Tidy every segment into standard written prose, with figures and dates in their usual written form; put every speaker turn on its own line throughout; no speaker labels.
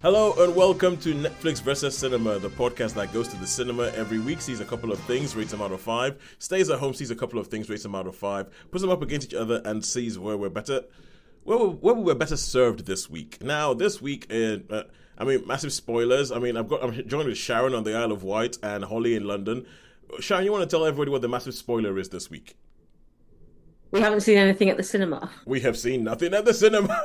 Hello and welcome to Netflix vs. Cinema, the podcast that goes to the cinema every week, sees a couple of things, rates them out of 5, stays at home, sees a couple of things, rates them out of 5, puts them up against each other and sees where we're better served this week. Now, this week, massive spoilers. I'm joined with Sharon on the Isle of Wight and Holly in London. Sharon, you want to tell everybody what the massive spoiler is this week?
We haven't seen anything at the cinema.
We have seen nothing at the cinema.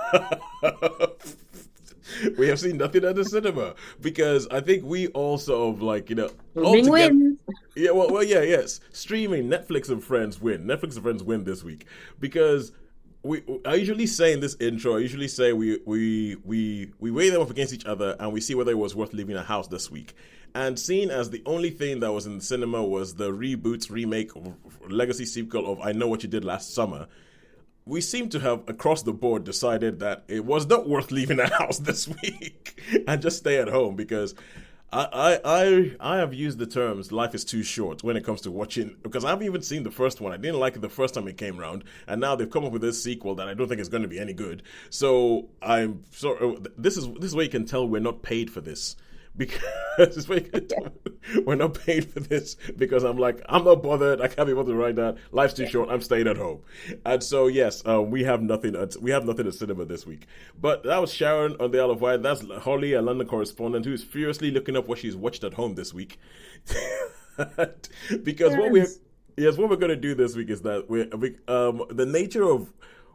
We have seen nothing at the cinema because I think we all sort of all together.
Wins.
Yeah, yes. Streaming, Netflix and Friends win. Netflix and Friends win this week because I usually say in this intro, we weigh them up against each other and we see whether it was worth leaving a house this week. And seeing as the only thing that was in the cinema was the remake, legacy sequel of I Know What You Did Last Summer, we seem to have, across the board, decided that it was not worth leaving the house this week and just stay at home because I have used the terms life is too short when it comes to watching, because I haven't even seen the first one. I didn't like it the first time it came around, and now they've come up with this sequel that I don't think is going to be any good. So this is where you can tell we're not paid for this. Because we're not paid for this because I'm not bothered. I can't be bothered right now. Life's too short. I'm staying at home. And so yes, we have nothing at cinema this week. But that was Sharon on the Isle of Wight. That's Holly, a London correspondent, who is furiously looking up what she's watched at home this week. Because what we're going to do this week is that the nature of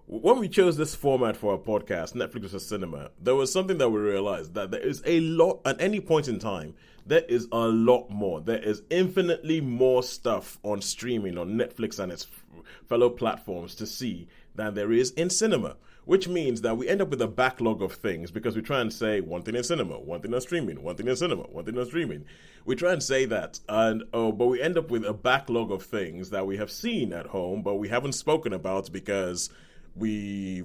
when we chose this format for our podcast, Netflix vs. Cinema, there was something that we realized, that there is a lot, at any point in time, there is a lot more. There is infinitely more stuff on streaming, on Netflix and its fellow platforms to see than there is in cinema. Which means that we end up with a backlog of things because we try and say one thing in cinema, one thing on streaming, one thing in cinema, one thing on streaming. We try and say that, but we end up with a backlog of things that we have seen at home, but we haven't spoken about because there's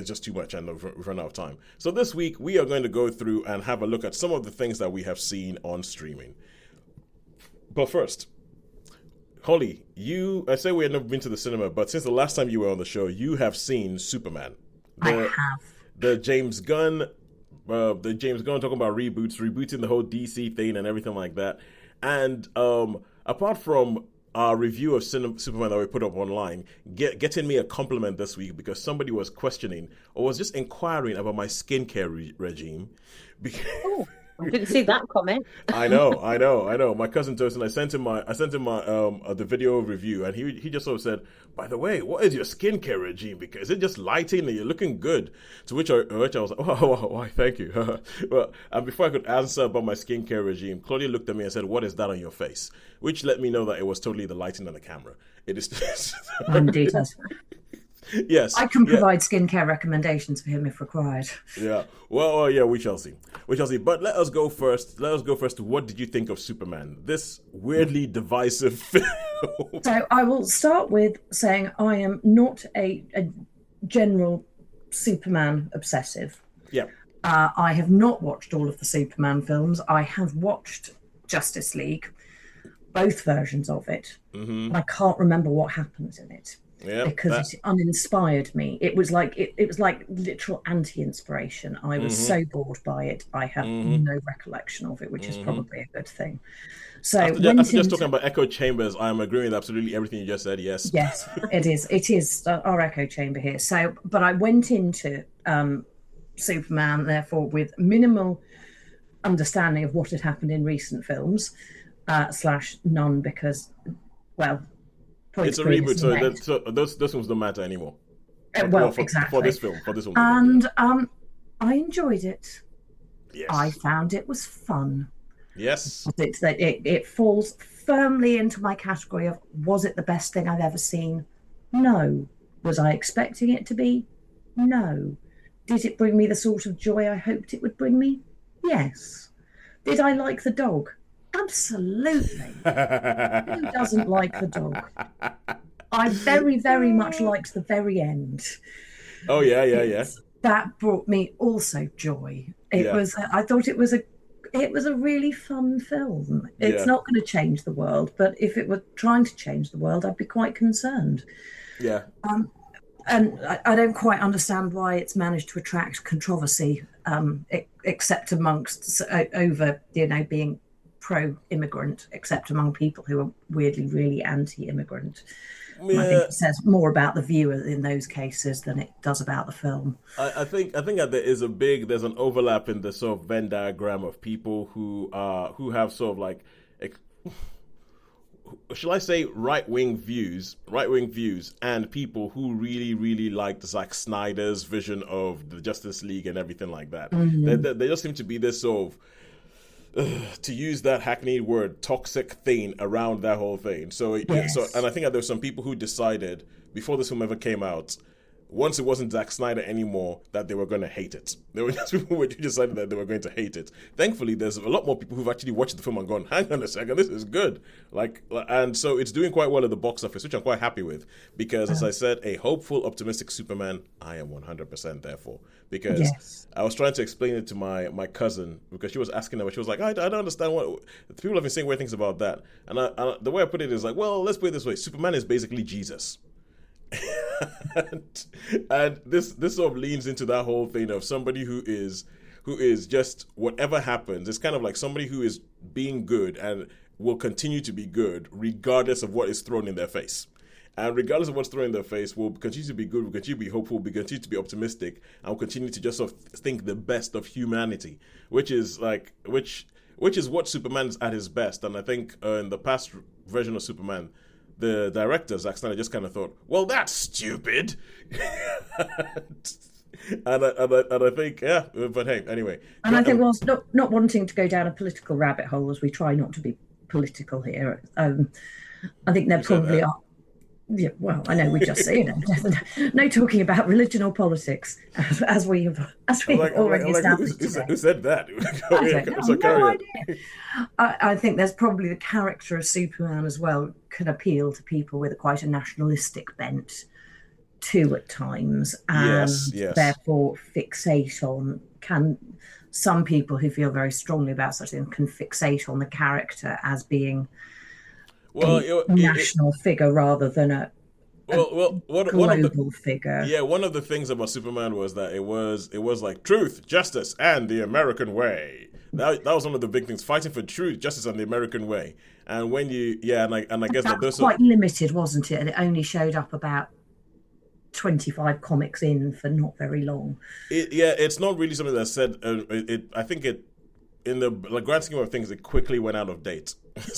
just too much and we've run out of time. So this week we are going to go through and have a look at some of the things that we have seen on streaming. But first, Holly, I say we have never been to the cinema, but since the last time you were on the show, you have seen Superman.
I have.
The James Gunn talking about rebooting the whole DC thing and everything like that. And apart from our review of Superman that we put up online, getting me a compliment this week because somebody was questioning or was just inquiring about my skincare regime.
Oh, I didn't see that comment.
I know. My cousin Tosin, I sent him the video review, and he just sort of said, "By the way, what is your skincare regime? Because is it just lighting and you're looking good?" To which I was like, "Oh, why? Thank you." Well, and before I could answer about my skincare regime, Claudia looked at me and said, "What is that on your face?" Which let me know that it was totally the lighting and the camera. It is.
Indeed.
Yes.
I can provide skincare recommendations for him if required.
Yeah. Well, we shall see. But let us go first to what did you think of Superman? This weirdly divisive film.
So I will start with saying I am not a general Superman obsessive.
Yeah.
I have not watched all of the Superman films. I have watched Justice League, both versions of it.
Mm-hmm.
But I can't remember what happens in it.
Yeah,
because it uninspired me. It was like literal anti-inspiration. I was so bored by it. I have no recollection of it, which is probably a good thing. So
after just talking about echo chambers, I'm agreeing with absolutely everything you just said. Yes.
Yes, it is. It is our echo chamber here. So, but I went into Superman, therefore, with minimal understanding of what had happened in recent films, / none, because, well,
it's a reboot, so those films don't matter anymore.
Exactly.
For this film.
And I enjoyed it.
Yes.
I found it was fun.
Yes.
It falls firmly into my category of, was it the best thing I've ever seen? No. Was I expecting it to be? No. Did it bring me the sort of joy I hoped it would bring me? Yes. Did I like the dog? Absolutely. Who doesn't like the dog? I very, very much liked the very end.
Oh yeah.
That brought me also joy. I thought it was a really fun film. It's not going to change the world, but if it were trying to change the world, I'd be quite concerned.
Yeah.
And I don't quite understand why it's managed to attract controversy except amongst over being pro-immigrant, except among people who are weirdly really anti-immigrant.
Yeah.
I think it says more about the viewer in those cases than it does about the film.
I think that there's an overlap in the sort of Venn diagram of people who have sort of like, shall I say, right wing views, and people who really, really liked Zack Snyder's vision of the Justice League and everything like that.
Mm-hmm.
They just seem to be this sort of, to use that hackneyed word, toxic thing around that whole thing. So,
Yes.
And I think that there were some people who decided before this film ever came out, once it wasn't Zack Snyder anymore, that they were going to hate it. There were just people who decided that they were going to hate it. Thankfully, there's a lot more people who've actually watched the film and gone, hang on a second, this is good. And so it's doing quite well at the box office, which I'm quite happy with. Because, as I said, a hopeful, optimistic Superman, I am 100% there for. Because
Yes.
I was trying to explain it to my cousin, because she was asking her, she was like, I don't understand what people have been saying weird things about that. And the way I put it is like, well, let's put it this way: Superman is basically Jesus. and this sort of leans into that whole thing of somebody who is just, whatever happens, it's kind of like somebody who is being good and will continue to be good regardless of what is thrown in their face. And regardless of what's thrown in their face, we'll continue to be good, we'll continue to be hopeful, we'll continue to be optimistic, and we'll continue to just sort of think the best of humanity, which is what Superman's at his best. And I think in the past version of Superman, the director, Zack Snyder, just kind of thought, well, that's stupid. and I think, yeah, but hey, anyway.
And I think, whilst not wanting to go down a political rabbit hole, as we try not to be political here, I think there probably are. Yeah, well, I know we just say no talking about religion or politics, as we've already established.
Who said that?
No idea. I think there's probably the character of Superman as well can appeal to people with quite a nationalistic bent too at times, and
yes.
therefore fixate on some people who feel very strongly about such things can fixate on the character as being a national figure rather than a global figure.
Yeah, one of the things about Superman was that it was like truth, justice, and the American way. That was one of the big things: fighting for truth, justice, and the American way. And when I guess that was
quite limited, wasn't it? And it only showed up about 25 comics in for not very long.
It's not really something that said. I think it, in the grand scheme of things, it quickly went out of date.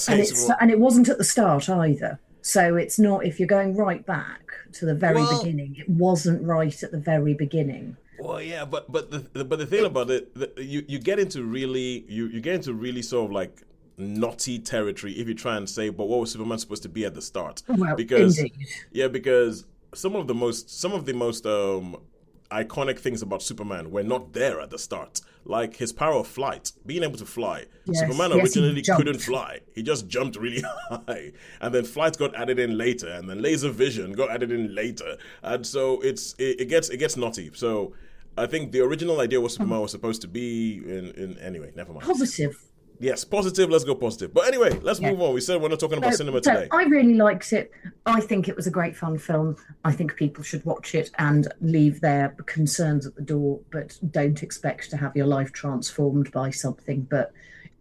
And it wasn't at the start either. So it's not, if you're going right back to the very beginning, it wasn't right at the very beginning.
Well, yeah, but the thing about it, you get into really sort of like naughty territory if you try and say, but what was Superman supposed to be at the start?
Well,
because
indeed.
Yeah, because some of the most iconic things about Superman were not there at the start, like his power of flight, being able to fly.
Yes,
Superman originally couldn't fly; he just jumped really high, and then flight got added in later, and then laser vision got added in later, and so it gets naughty. So I think the original idea was Superman was supposed to be in anyway. Never mind.
Positive.
Yes, positive. Let's go positive. But anyway, let's move on. We said we're not talking about cinema today.
I really liked it. I think it was a great fun film. I think people should watch it and leave their concerns at the door, but don't expect to have your life transformed by something. But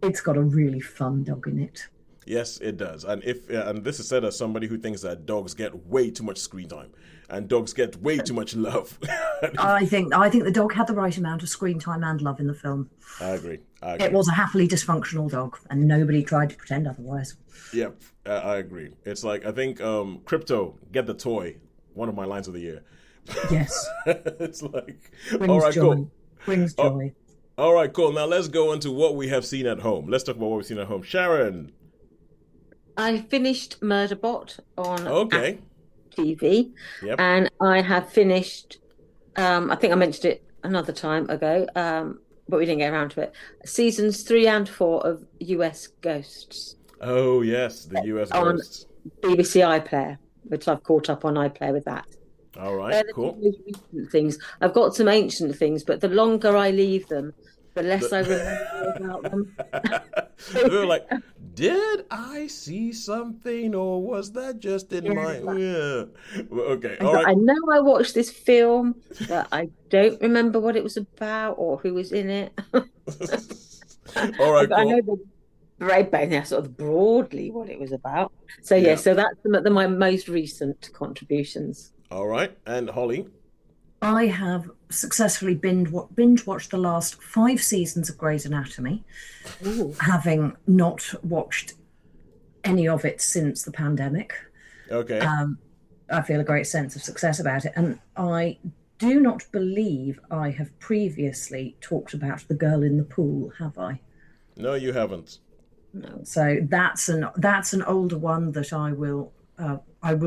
it's got a really fun dog in it.
Yes, it does. And and this is said as somebody who thinks that dogs get way too much screen time and dogs get way too much love.
I think the dog had the right amount of screen time and love in the film.
I agree.
It was a happily dysfunctional dog, and nobody tried to pretend otherwise.
Yep, I agree. It's like, I think Crypto, get the toy, one of my lines of the year.
Yes.
It's like,
Brings
all right,
joy.
cool.
Brings joy.
All right, cool. Now let's go into what we have seen at home. Let's talk about what we've seen at home. Sharon.
I finished Murderbot on TV,
yep.
And I have finished, I think I mentioned it another time ago, but we didn't get around to it, seasons 3 and 4 of US Ghosts.
Oh, yes, the US Ghosts.
On BBC iPlayer, which I've caught up on iPlayer with that.
All right, cool.
Recent things. I've got some ancient things, but the longer I leave them, the less I remember about them.
They were like, did I see something, or was that just in my? Yeah. Well, okay. All right.
I know I watched this film, but I don't remember what it was about or who was in it.
All right.
I know
Cool.
sort of broadly what it was about. So
Yeah.
so that's my most recent contributions.
All right. And Holly.
I have successfully binge watched the last 5 seasons of Grey's Anatomy,
Ooh.
having not watched any of it since the pandemic.
Okay.
I feel a great sense of success about it. And I do not believe I have previously talked about The Girl in the Pool, have I?
No, you haven't.
No.
So that's an older one that I will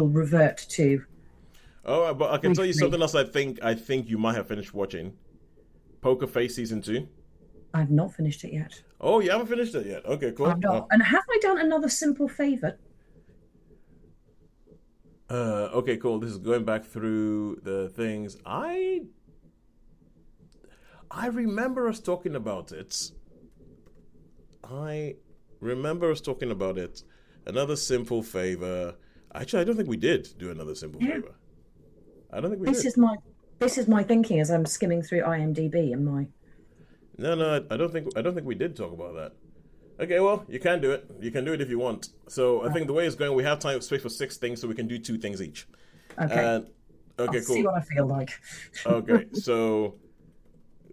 revert to.
All right, but I can tell you
Briefly.
something else. I think you might have finished watching Poker Face season 2.
I've not finished it yet.
Oh, you haven't finished it yet. Okay, cool.
I've not. And have I done another simple favour?
Okay, cool. This is going back through the things. I remember us talking about it. I remember us talking about it. Another simple favor. Actually, I don't think we did do another simple favor. I don't think we
This
did.
is my thinking as I'm skimming through IMDb and my.
No, I don't think we did talk about that. Okay, well, you can do it. You can do it if you want. So I think the way it's going, we have time space for 6 things, so we can do 2 things each.
Okay.
Okay,
I'll
cool.
see what I feel like.
Okay, so,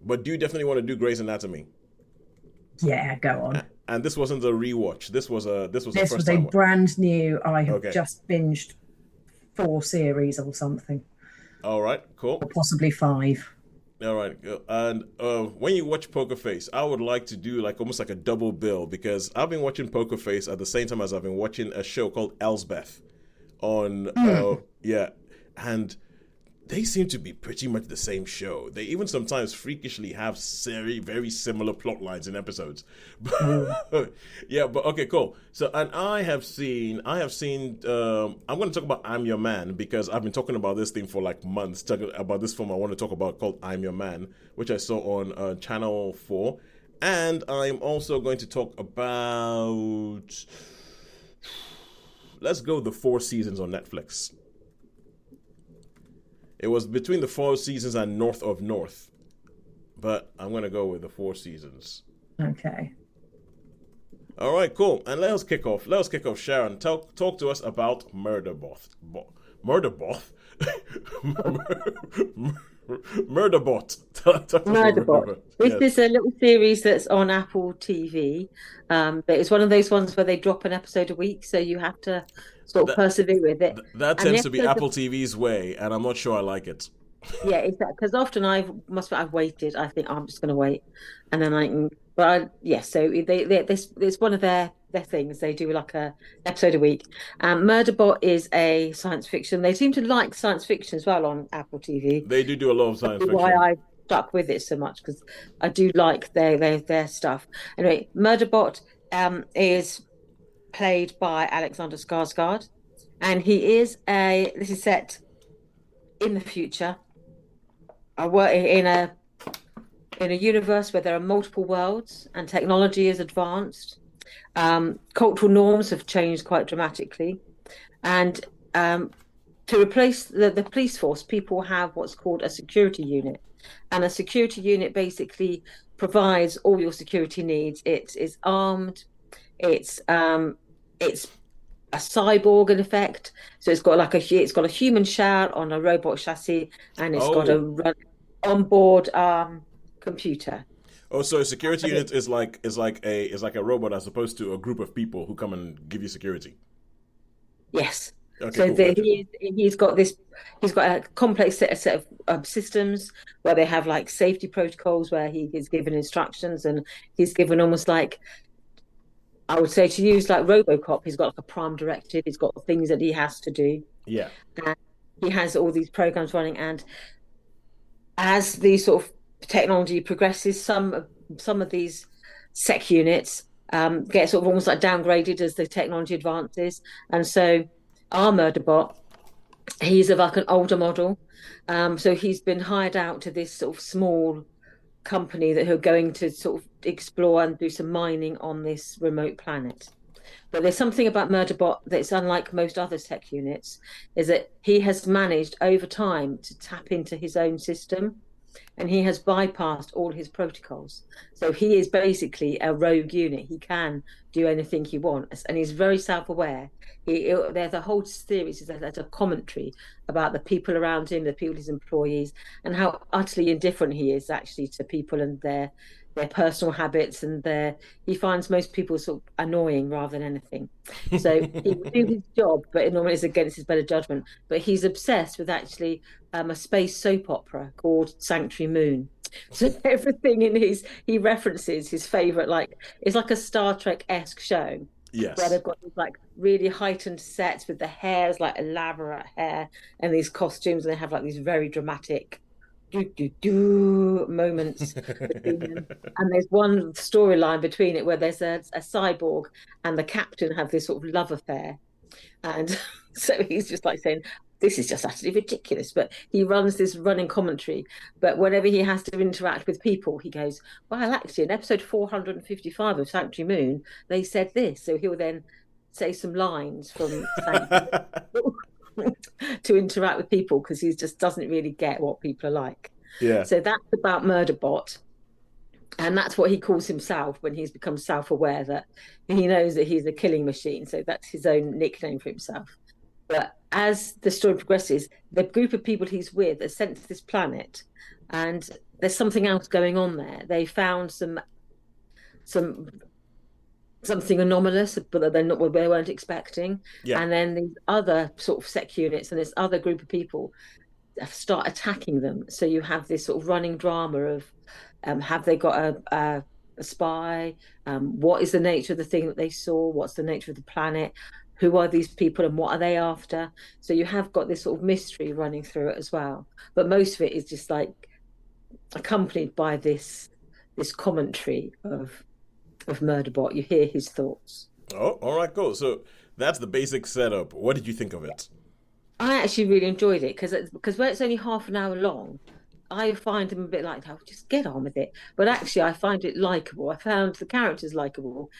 but do you definitely want to do Grey's Anatomy?
Yeah, go on.
And this wasn't a rewatch. This was a
This
first
was a
time one.
brand new. I have
Okay.
just binged 4 series or something,
All right, cool.
or possibly 5.
All right, and when you watch Poker Face, I would like to do like almost like a double bill because I've been watching Poker Face at the same time as I've been watching a show called Elsbeth on and they seem to be pretty much the same show. They even sometimes freakishly have very, very similar plot lines in episodes. Yeah, but okay, cool. So, and I have seen. I'm going to talk about I'm Your Man because I've been talking about this thing for like months. Talking about this film I want to talk about called I'm Your Man, which I saw on Channel 4, and I'm also going to talk about. Let's go the 4 seasons on Netflix. It was between the 4 seasons and North of North, but I'm gonna go with the 4 seasons.
Okay.
All right, cool. And let us kick off. Sharon, talk to us about Murderbot. Murderbot. Murderbot.
Murderbot. This is a little series that's on Apple TV. But it's one of those ones where they drop an episode a week, so you have to sort of persevere with it.
That
And
tends
the
to be
episodes
Apple TV's way, and I'm not sure I like it.
Yeah, exactly. Because often I've waited. I think I'm just going to wait, and then I can. But so it's one of their things. They do like a episode a week. Murderbot is a science fiction. They seem to like science fiction as well on Apple TV.
They do a lot of science
That's
fiction.
why I stuck with it so much because I do like their stuff. Anyway, Murderbot is played by Alexander Skarsgård, and this is set in the future. I work in a universe where there are multiple worlds and technology is advanced. Cultural norms have changed quite dramatically, and to replace the police force, people have what's called a security unit, and a security unit basically provides all your security needs. It is armed. It's a cyborg in effect, so it's got a human shell on a robot chassis, and it's got a onboard computer.
Oh, so a security unit is like a robot as opposed to a group of people who come and give you security.
Yes.
Okay,
So
cool,
he's got a complex set of systems where they have like safety protocols where he is given instructions, and he's given almost like, I would say, to use like RoboCop, he's got like a prime directive. He's got things that he has to do.
Yeah.
And he has all these programs running, and as the sort of technology progresses, some of these sec units get sort of almost like downgraded as the technology advances. And so our Murderbot, he's of like an older model. So he's been hired out to this sort of small company who are going to sort of explore and do some mining on this remote planet. But there's something about Murderbot that's unlike most other tech units, is that he has managed over time to tap into his own system, and he has bypassed all his protocols. So he is basically a rogue unit. He can do anything he wants, and he's very self-aware. There's a whole series, there's a commentary about the people around him, the people, his employees, and how utterly indifferent he is actually to people and their personal habits, and he finds most people sort of annoying rather than anything. So he will do his job, but it normally is against his better judgment. But he's obsessed with actually a space soap opera called Sanctuary Moon. So everything he references his favorite, like it's like a Star Trek-esque show.
Yes.
Where they've got these like really heightened sets with the hairs, like elaborate hair, and these costumes, and they have like these very dramatic moments between them. And there's one storyline between it where there's a cyborg and the captain have this sort of love affair, and so he's just like saying, this is just utterly ridiculous, but he runs this running commentary. But whenever he has to interact with people, he goes, well, actually in episode 455 of Sanctuary Moon they said this, so he'll then say some lines from Sanctuary to interact with people, because he just doesn't really get what people are like.
Yeah.
So that's about Murderbot, and that's what he calls himself when he's become self-aware, that he knows that he's a killing machine. So that's his own nickname for himself. But as the story progresses, the group of people he's with are sent to this planet, and there's something else going on there. They found something anomalous, but they weren't expecting.
Yeah.
And then these other sort of sec units and this other group of people start attacking them. So you have this sort of running drama of have they got a spy? What is the nature of the thing that they saw? What's the nature of the planet? Who are these people and what are they after? So you have got this sort of mystery running through it as well. But most of it is just like accompanied by this commentary of Murderbot. You hear his thoughts.
Oh, all right, cool. So that's the basic setup. What did you think of it?
I actually really enjoyed it because when it's only half an hour long, I find them a bit like, oh, just get on with it. But actually, I find it likable. I found the characters likable,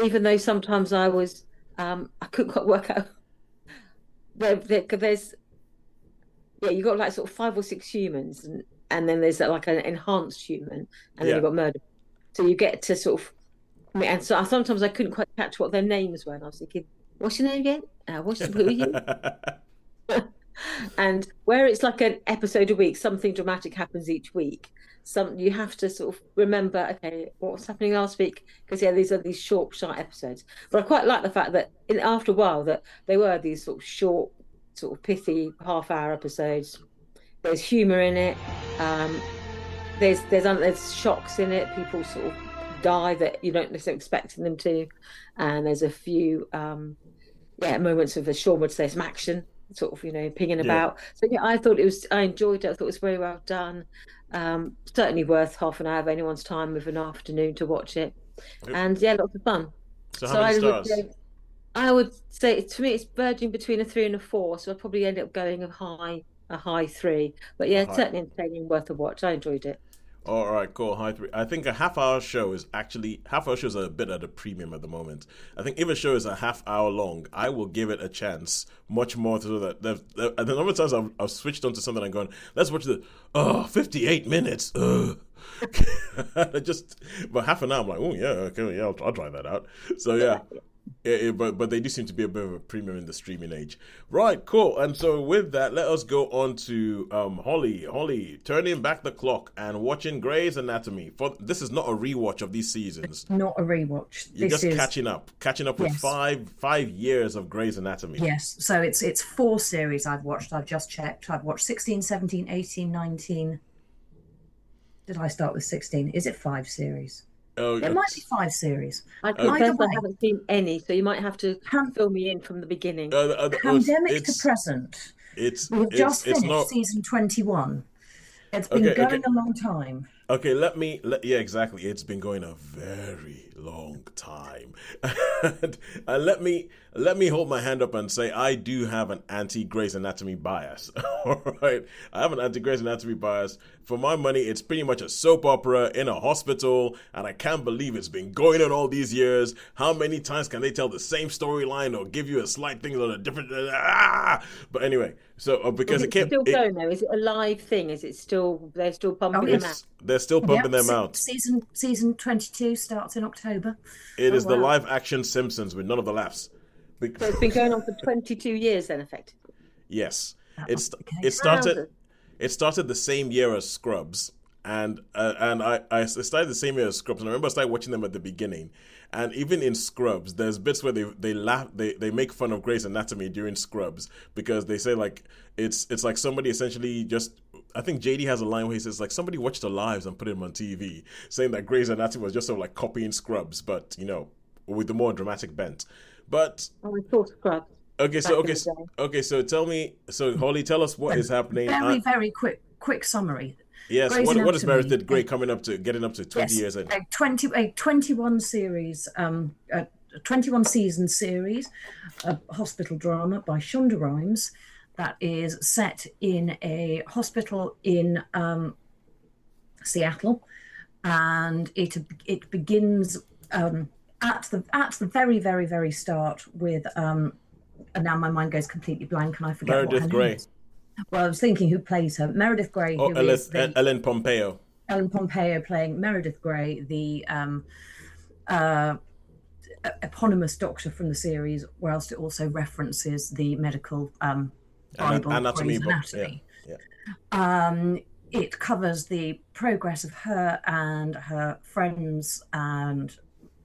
even though sometimes I couldn't quite work out. There's you got like sort of 5 or 6 humans, and then there's like an enhanced human, and then you've got murder. So you get to sort of, and so sometimes I couldn't quite catch what their names were, and I was thinking, what's your name again? Who are you? And where it's like an episode a week, something dramatic happens each week. You have to sort of remember, okay, what was happening last week? Because these are these short episodes. But I quite like the fact that after a while that they were these sort of short, sort of pithy half-hour episodes. There's humour in it. There's shocks in it. People sort of die that you don't necessarily expecting them to, and there's a few moments of, as Sean would say, some action, sort of pinging about. So I enjoyed it. I thought it was very well done. Certainly worth half an hour of anyone's time of an afternoon to watch it, and lots of fun.
So how many stars?
I would say, to me, it's verging between a 3 and a 4, so I probably end up going a high 3. But certainly entertaining, worth a watch. I enjoyed it.
All right, cool. High 3. I think a half-hour show is half-hour shows are a bit at a premium at the moment. I think if a show is a half-hour long, I will give it a chance much more, so that the number of times I've switched onto something and gone, let's watch 58 minutes. But half an hour, I'm like, oh yeah, okay, yeah, I'll try that out. So yeah. But they do seem to be a bit of a premium in the streaming age. Right, cool. And so with that, let us go on to Holly, turning back the clock and watching Grey's Anatomy. This is not a rewatch of these seasons.
Not a rewatch.
You're catching up with 5 years of Grey's Anatomy.
Yes, so it's 4 series I've watched. I've just checked. I've watched 16, 17, 18, 19. Did I start with 16? Is it 5 series?
Oh,
it might be 5 series.
I haven't seen any, so you might have to fill me in from the beginning.
Pandemic to present. We've just finished season 21. It's been going a long time.
Okay, yeah, exactly. It's been going a very long time. And let me hold my hand up and say I do have an anti-Grey's Anatomy bias. All right, I have an anti-Grey's Anatomy bias. For my money, it's pretty much a soap opera in a hospital, and I can't believe it's been going on all these years. How many times can they tell the same storyline or give you a slight thing on a different? But anyway, so because
Is it still going though? Is it a live thing? Is it still they're still pumping them out?
They're still pumping them out.
Season 22 starts in October.
It is the live action Simpsons with none of the laughs.
So it's been going on for 22 years then, effectively.
Yes, it started the same year as Scrubs, and I started the same year as Scrubs, and I remember I started watching them at the beginning. And even in Scrubs, there's bits where they laugh, they make fun of Grey's Anatomy during Scrubs because they say like it's like somebody essentially just. I think JD has a line where he says like somebody watched the lives and put them on TV, saying that Grey's Anatomy was just sort of like copying Scrubs, but with the more dramatic bent. But
I thought Scrubs.
So tell me, Holly, tell us what is happening.
Very quick summary.
Yes, what is Meredith Grey getting up to 20 years in?
A 21 series, a 21 season series, a hospital drama by Shonda Rhimes that is set in a hospital in Seattle, and it begins at the very, very, very start with and now my mind goes completely blank and I forget
Meredith Grey.
Well, I was thinking who plays her. Meredith Grey.
Ellen Pompeo.
Ellen Pompeo playing Meredith Grey, the eponymous doctor from the series, whilst it also references the medical Bible,
anatomy book.
Yeah. It covers the progress of her and her friends and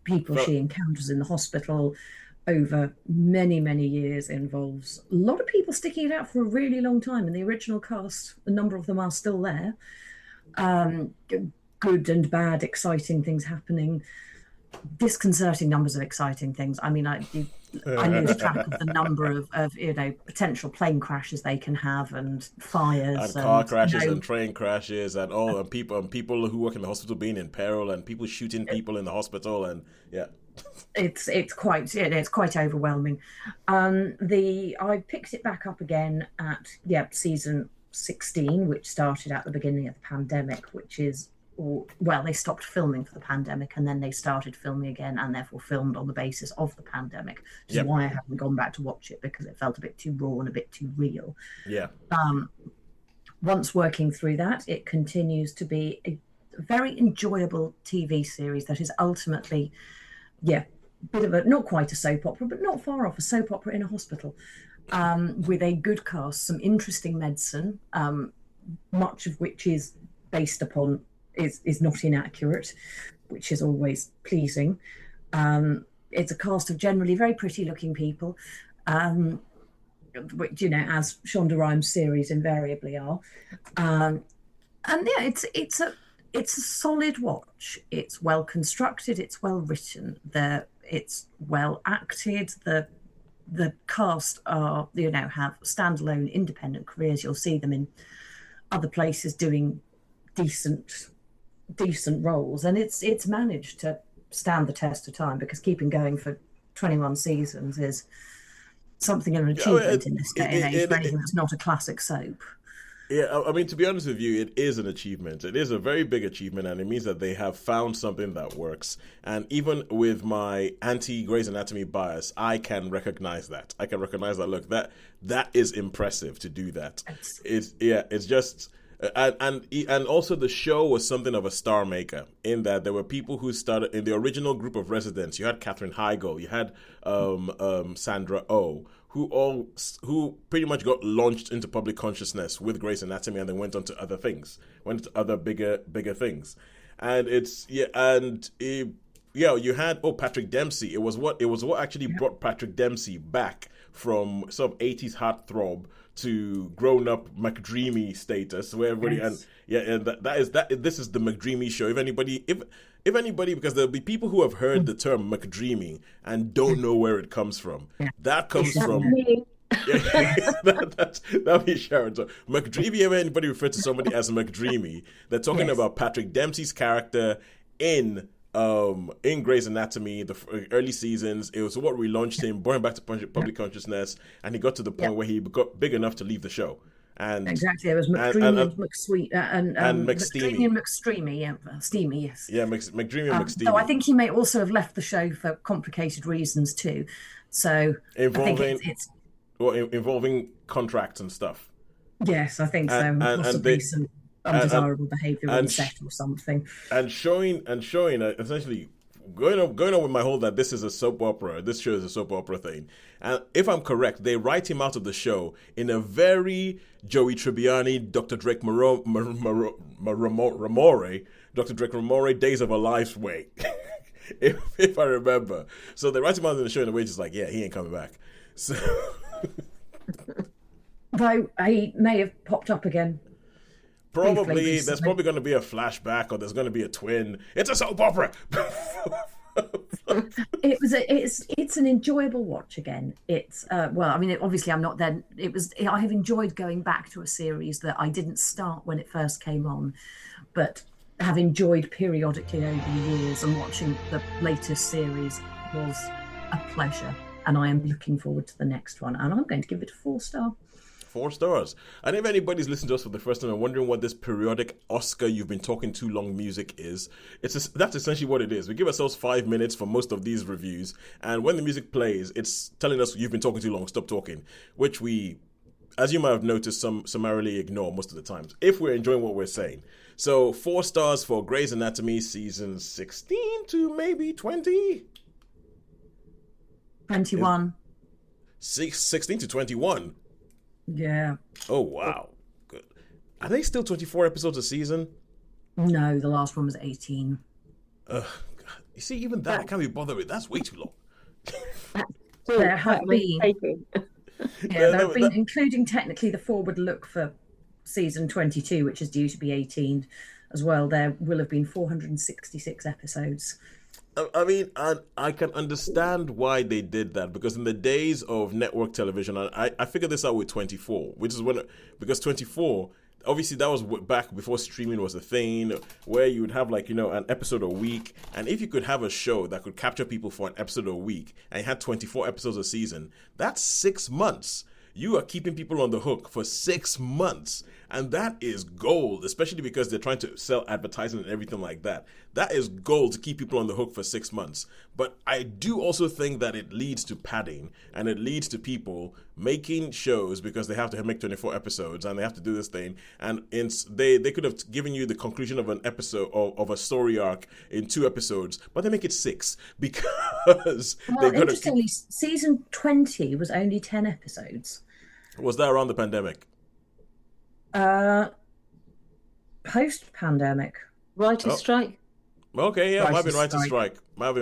people she encounters in the hospital over many, many years. Involves a lot of people sticking it out for a really long time. In the original cast, a number of them are still there. Good and bad, exciting things happening, disconcerting numbers of exciting things. I mean, I lose track of the number of potential plane crashes they can have, and fires,
and car crashes, and train crashes, and all, and people who work in the hospital being in peril, and people shooting people in the hospital, and yeah.
It's quite overwhelming. I picked it back up again at season 16, which started at the beginning of the pandemic, which is they stopped filming for the pandemic and then they started filming again, and therefore filmed on the basis of the pandemic, which is why I haven't gone back to watch it, because it felt a bit too raw and a bit too real.
Yeah.
Once working through that, it continues to be a very enjoyable TV series that is ultimately bit of a, not quite a soap opera, but not far off a soap opera in a hospital, with a good cast, some interesting medicine, much of which is based upon is not inaccurate, which is always pleasing. It's a cast of generally very pretty looking people, which as Shonda Rhimes series invariably are, and it's a solid watch. It's well constructed, it's well written, it's well acted. The cast are have standalone independent careers. You'll see them in other places doing decent roles, and it's managed to stand the test of time, because keeping going for 21 seasons is something of an achievement in this day and age for anything that's not a classic soap.
Yeah, I mean, to be honest with you, it is an achievement. It is a very big achievement, and it means that they have found something that works. And even with my anti-Grey's Anatomy bias, I can recognize that. Look, that is impressive to do that. It's just... And also the show was something of a star maker, in that there were people who started in the original group of residents. You had Katherine Heigl, you had Sandra Oh, who pretty much got launched into public consciousness with Grey's Anatomy, and then went on to other things, went to other bigger things. And you had Patrick Dempsey. It was what actually brought Patrick Dempsey back from sort of 80s heartthrob to grown-up McDreamy status, where everybody this is the McDreamy show. If anybody, because there'll be people who have heard the term McDreamy and don't know where it comes from. That comes from That'd be Sharon. So McDreamy, ever anybody refer to somebody as McDreamy, they're talking
Yes.
about Patrick Dempsey's character in Grey's Anatomy, the early seasons. It was what relaunched him, brought him back to public consciousness, and he got to the point where he got big enough to leave the show. And
Exactly. There was McDreamy and McSweet
and
McDreamy
McSteamy.
and McStreamy. Yeah, Steamy. Yes.
Yeah, McDreamy and McSteamy.
So I think he may also have left the show for complicated reasons too. So I think it's
involving contracts and stuff.
yes, I think so. Possibly some undesirable behaviour on set or something.
And showing essentially going on with my whole that this is a soap opera. This show is a soap opera thing. And if I'm correct, they write him out of the show in a very Joey Tribbiani, Dr. Drake Ramore, Dr. Drake Ramore, Days of Our Lives way. if I remember. So they write him out of the show in a way just like, yeah, he ain't coming back. So
Though he may have popped up again.
probably there's probably going to be a flashback or there's going to be a twin. It's a soap opera.
It's an enjoyable watch again. It's well, I mean, obviously I'm not then. I have enjoyed going back to a series that I didn't start when it first came on, but have enjoyed periodically over the years, and watching the latest series was a pleasure, and I am looking forward to the next one, and I'm going to give it a 4-star.
4 stars. And if anybody's listening to us for the first time and wondering what this periodic Oscar you've been talking too long music is, that's essentially what it is. We give ourselves 5 minutes for most of these reviews, and when the music plays, it's telling us you've been talking too long, stop talking, which we, as you might have noticed, summarily ignore most of the times, if we're enjoying what we're saying. So 4 stars for Grey's Anatomy season 16 to maybe 20?
21.
16 to 21?
Yeah.
Oh, wow. Good. Are they still 24 episodes a season?
No, the last one was 18.
Ugh. You see, even that I can't be bothered with. That's way too long.
There have been, there have been, including technically the forward look for season 22, which is due to be 18 as well. There will have been 466 episodes.
I mean, I can understand why they did that, because in the days of network television, I figured this out with 24, which is because 24, obviously that was back before streaming was a thing, where you would have an episode a week, and if you could have a show that could capture people for an episode a week, and you had 24 episodes a season, that's 6 months. You are keeping people on the hook for 6 months. And that is gold, especially because they're trying to sell advertising and everything like that. That is gold to keep people on the hook for 6 months. But I do also think that it leads to padding, and it leads to people making shows because they have to make 24 episodes and they have to do this thing. And they could have given you the conclusion of an episode of a story arc in 2 episodes, but they make it 6 because
well, interestingly, season 20 was only 10 episodes.
Was that around the pandemic?
Post-pandemic.
Writer's strike.
Okay, yeah, might have been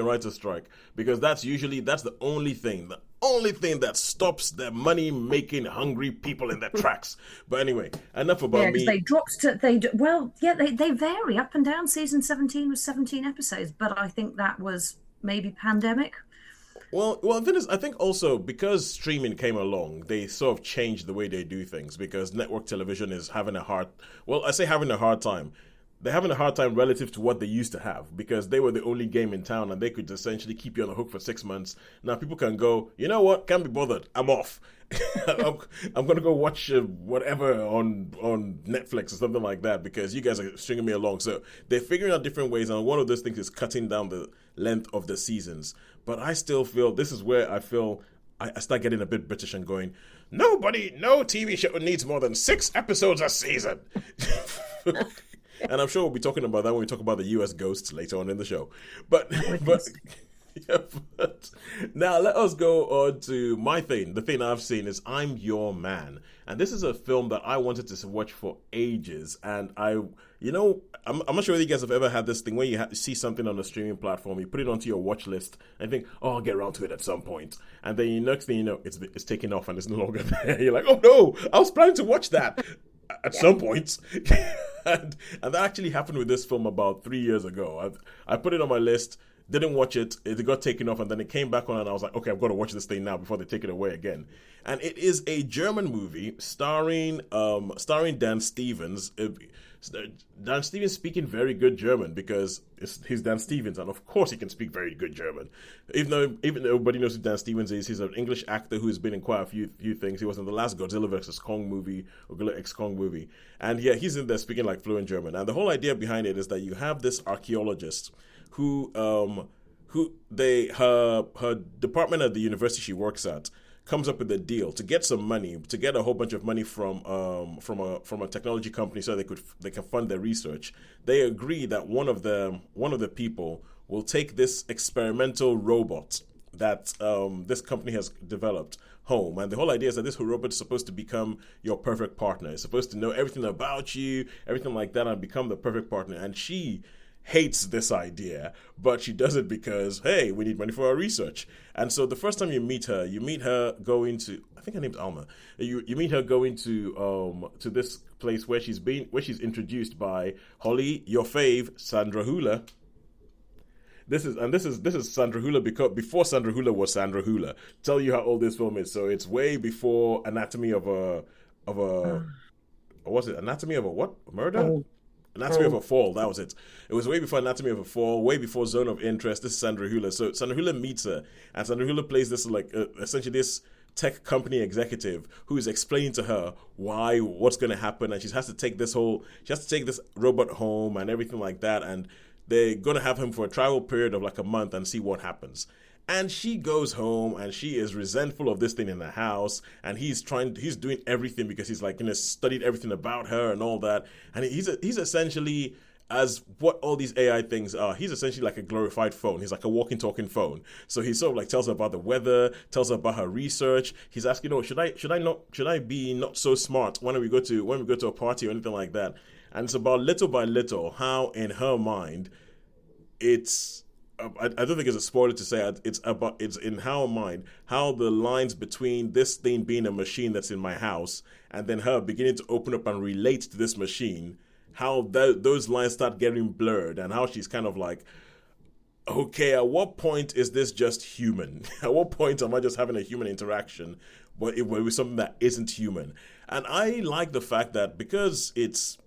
Writer's
strike. Because that's the only thing that stops the money-making hungry people in their tracks. But anyway, enough about me.
They dropped they vary up and down. Season 17 was 17 episodes, but I think that was maybe pandemic.
Well, the thing is, I think also because streaming came along, they sort of changed the way they do things, because network television is having a hard time. They're having a hard time relative to what they used to have, because they were the only game in town and they could essentially keep you on the hook for 6 months. Now people can go, you know what, can't be bothered, I'm off. I'm going to go watch whatever on Netflix or something like that, because you guys are stringing me along. So they're figuring out different ways, and one of those things is cutting down the length of the seasons. But I still feel, this is where I feel I start getting a bit British and going, no TV show needs more than 6 episodes a season. And I'm sure we'll be talking about that when we talk about the US ghosts later on in the show. But now let us go on to my thing. The thing I've seen is I'm Your Man. And this is a film that I wanted to watch for ages. And I'm not sure whether you guys have ever had this thing where you see something on a streaming platform, you put it onto your watch list and think, oh, I'll get around to it at some point. And then next thing you know, it's taken off and it's no longer there. You're like, oh no, I was planning to watch that at some point. And that actually happened with this film about 3 years ago. I put it on my list. didn't watch it. It got taken off, and then it came back on, and I was like, okay, I've got to watch this thing now before they take it away again. And it is a German movie starring Dan Stevens. Dan Stevens speaking very good German because he's Dan Stevens, and of course he can speak very good German. Even though everybody knows who Dan Stevens is, he's an English actor who's been in quite a few things. He was in the last Godzilla vs Kong movie, or Godzilla X Kong movie, and yeah, he's in there speaking like fluent German. And the whole idea behind it is that you have this archaeologist who her department at the university she works at comes up with a deal to get some money, to get a whole bunch of money from a technology company so they can fund their research. They agree that one of the people will take this experimental robot that this company has developed home, and the whole idea is that this robot is supposed to become your perfect partner. It's supposed to know everything about you, everything like that, and become the perfect partner. And she hates this idea, but she does it because, hey, we need money for our research. And so the first time you meet her going to, I think her name's Alma. You meet her going to this place where she's introduced by Holly, your fave, Sandra Hüller. This is Sandra Hüller before Sandra Hüller was Sandra Hüller. Tell you how old this film is. So it's way before Anatomy of a what's it? Anatomy of a what? Murder?
Oh.
Anatomy of a Fall, that was it. It was way before Anatomy of a Fall, way before Zone of Interest. This is Sandra Hüller. So Sandra Hüller meets her, and Sandra Hüller plays this essentially this tech company executive who is explaining to her what's going to happen, and she has to take this robot home and everything like that, and they're going to have him for a trial period of like a month and see what happens. And she goes home and she is resentful of this thing in the house, and he's doing everything because he's like, studied everything about her and all that. And he's essentially, as what all these AI things are, he's essentially like a glorified phone. He's like a walking, talking phone. So he sort of like tells her about the weather, tells her about her research. He's asking, should I be not so smart when we go to a party or anything like that? And it's about little by little how in her mind it's. I don't think it's a spoiler to say it's in her mind how the lines between this thing being a machine that's in my house and then her beginning to open up and relate to this machine, how those lines start getting blurred, and how she's kind of like, okay, at what point is this just human? At what point am I just having a human interaction with something that isn't human? And I like the fact that because it's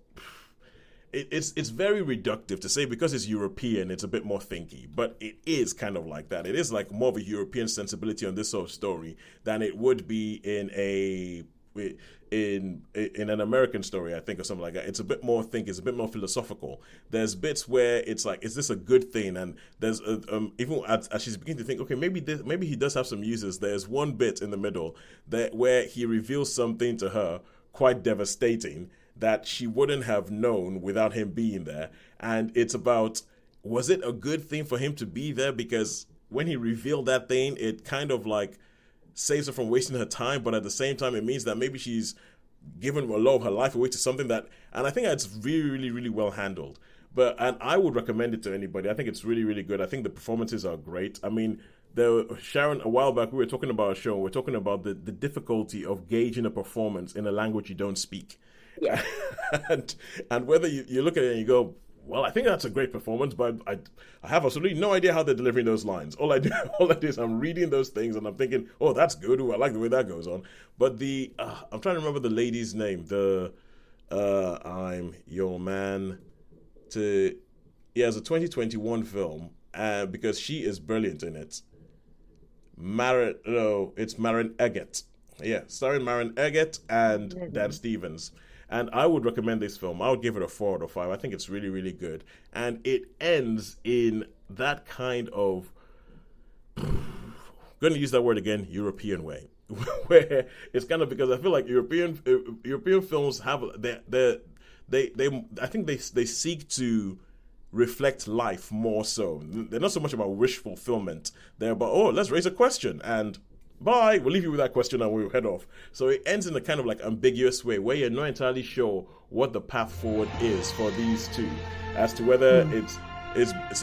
very reductive to say because it's European, it's a bit more thinky, but it is kind of like that. It is like more of a European sensibility on this sort of story than it would be in an American story, I think, or something like that. It's a bit more it's a bit more philosophical. There's bits where it's like, is this a good thing? And there's even as she's beginning to think, okay, maybe he does have some uses. There's one bit in the middle where he reveals something to her quite devastating that she wouldn't have known without him being there. And it's about, was it a good thing for him to be there? Because when he revealed that thing, it kind of like saves her from wasting her time, but at the same time, it means that maybe she's given a lot of her life away to something that, and I think that's really, really, really well handled. And I would recommend it to anybody. I think it's really, really good. I think the performances are great. I mean, Sharon, a while back, we were talking about a show. We're talking about the difficulty of gauging a performance in a language you don't speak.
Yeah.
and whether you look at it and you go, well, I think that's a great performance, but I have absolutely no idea how they're delivering those lines. All I do is I'm reading those things and I'm thinking, oh, that's good. Ooh, I like the way that goes on. But I'm trying to remember the lady's name. I'm Your Man. It's a 2021 film, because she is brilliant in it. It's Maren Eggert. Yeah, starring Maren Eggert and Dan Stevens. And I would recommend this film. I would give it a 4 out of 5. I think it's really, really good. And it ends in that kind of, going to use that word again, European way. Where it's kind of, because I feel like European films have, I think they seek to reflect life more so. They're not so much about wish fulfillment. They're about, let's raise a question and bye, we'll leave you with that question and we'll head off. So it ends in a kind of like ambiguous way where you're not entirely sure what the path forward is for these two, as to whether it's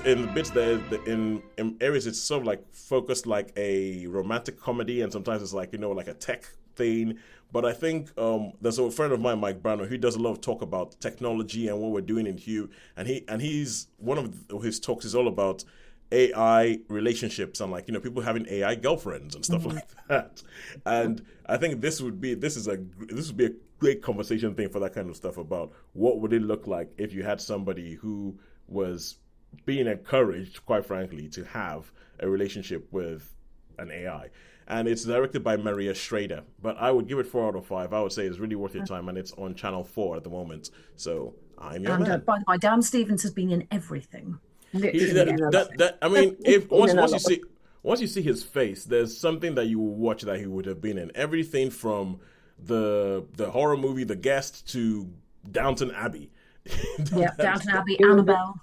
in the bits that in areas it's sort of like focused like a romantic comedy, and sometimes it's like, like a tech thing. But I think there's a friend of mine, Mike Browner, who does a lot of talk about technology and what we're doing in Hue, and he's one of his talks is all about AI relationships and, like, you know, people having AI girlfriends and stuff like that. And I think this would be a great conversation thing for that kind of stuff, about what would it look like if you had somebody who was being encouraged, quite frankly, to have a relationship with an AI. And it's directed by Maria Schrader, but I would give it 4 out of 5. I would say it's really worth your time, and it's on Channel 4 at the moment. So I'm your man.
By the way, Dan Stevens has been in everything.
I mean, if once you see his face, there's something that you will watch that he would have been in. Everything from the horror movie The Guest to Downton Abbey.
Yeah, Downton Abbey, Annabelle,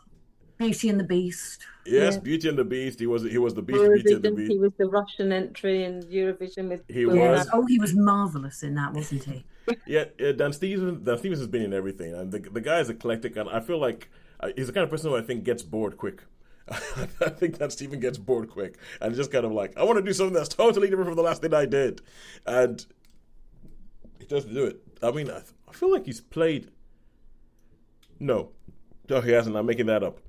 Beauty and the Beast.
Yes, Beauty and the Beast. He was the Beast. Beauty and the Beast.
He was the Russian entry in Eurovision with.
He was.
Oh, he was marvelous in that, wasn't he?
Yeah, Dan Stevens has been in everything, and the guy is eclectic, and I feel like he's the kind of person who I think gets bored quick. I think that Steven gets bored quick, and just kind of like, I want to do something that's totally different from the last thing I did, and he doesn't do it. I mean, I feel like he's played. No, he hasn't. I'm making that up.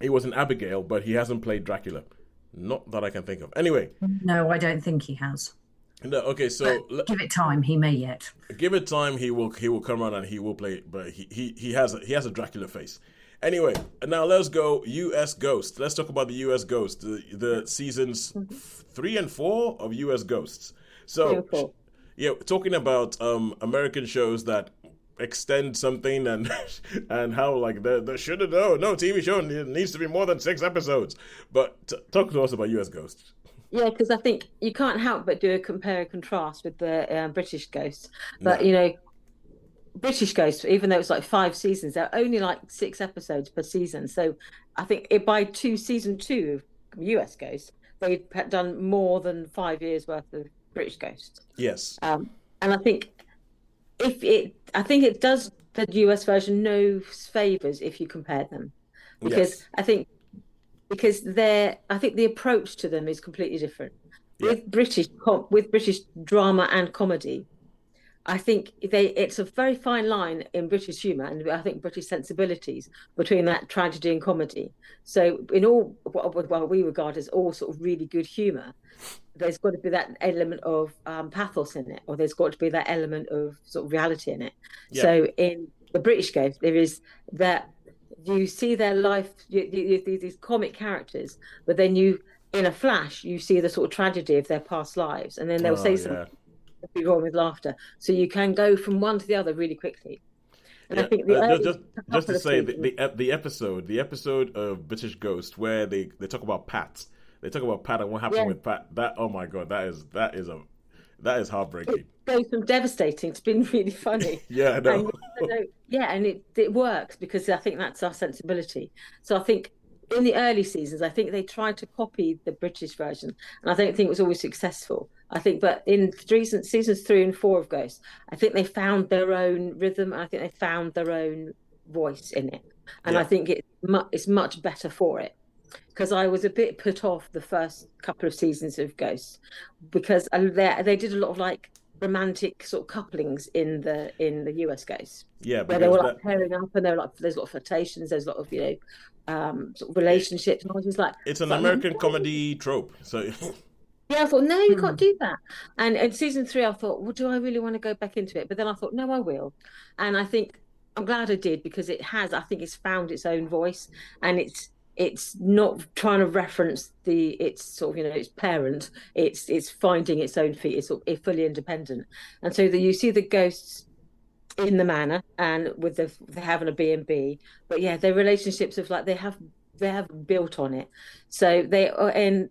He was in Abigail, but he hasn't played Dracula. Not that I can think of. Anyway.
No, I don't think he has.
No, okay, so
give it time. He may yet.
Give it time. He will come around and he will play. But he has a Dracula face. Anyway, now let's go U.S. Ghost. Let's talk about the U.S. Ghost. The seasons 3 and 4 of U.S. Ghosts. So yeah, talking about American shows that extend something and how, like, there should have no TV show needs to be more than 6 episodes. But talk to us about U.S. Ghosts.
Yeah, because I think you can't help but do a compare and contrast with the British Ghosts. But, you know, British Ghosts, even though it's like 5 seasons, they're only like 6 episodes per season. So I think by season 2 of US Ghosts, they'd done more than 5 years worth of British Ghosts.
Yes.
And I think it does the US version no favors if you compare them, because I think the approach to them is completely different. With British drama and comedy, I think it's a very fine line in British humour and I think British sensibilities between that tragedy and comedy. So in all what we regard as all sort of really good humour, there's got to be that element of pathos in it, or there's got to be that element of sort of reality in it. Yeah. So in the British Ghost, there is that. You see their life, these comic characters, but then in a flash, you see the sort of tragedy of their past lives, and then they'll say something that'll be wrong with laughter. So you can go from one to the other really quickly. And I think
just to say the episode of British Ghost where they talk about Pat, and what happened with Pat. That, oh my God, that is heartbreaking.
It goes from devastating to being really funny.
Yeah, I know.
And it works because I think that's our sensibility. So I think in the early seasons, I think they tried to copy the British version, and I don't think it was always successful. I think, but in seasons 3 and 4 of Ghost, I think they found their own rhythm, and I think they found their own voice in it, and I think it's much better for it. Because I was a bit put off the first couple of seasons of Ghosts, because they did a lot of like romantic sort of couplings in the US Ghosts. Yeah, where they were like pairing up, and there's a lot of flirtations, there's a lot of sort of relationships, and I was just like,
it's an American comedy trope. So
yeah, I thought no, you can't do that. And in season 3, I thought, well, do I really want to go back into it? But then I thought, no, I will. And I think I'm glad I did, because I think it's found its own voice, and it's not trying to reference its sort of its parent. It's finding its own feet. It's fully independent, and so you see the ghosts in the manor and with they're having a B&B, but their relationships of like they have built on it. So they are in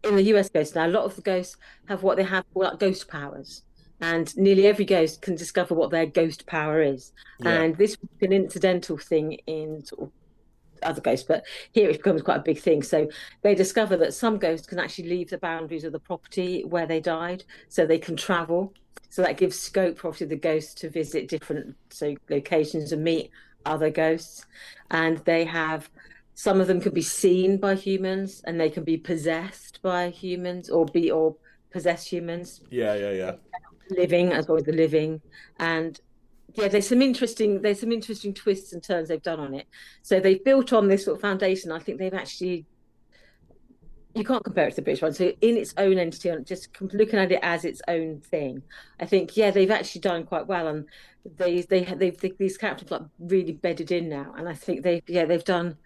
the US Ghosts now. A lot of the ghosts have what they have called like ghost powers. And nearly every ghost can discover what their ghost power is. Yeah. And this was an incidental thing in sort of other ghosts, but here it becomes quite a big thing. So they discover that some ghosts can actually leave the boundaries of the property where they died, so they can travel. So that gives scope for obviously the ghosts to visit different locations and meet other ghosts. And they have, some of them can be seen by humans, and they can be possessed by humans or possess humans.
Yeah.
Living as well as the living. And there's some interesting twists and turns they've done on it. So they've built on this sort of foundation. I think they've actually You can't compare it to the British one. So in its own entity, just looking at it as its own thing, I think they've actually done quite well, and they've these characters like really bedded in now, and I think they've done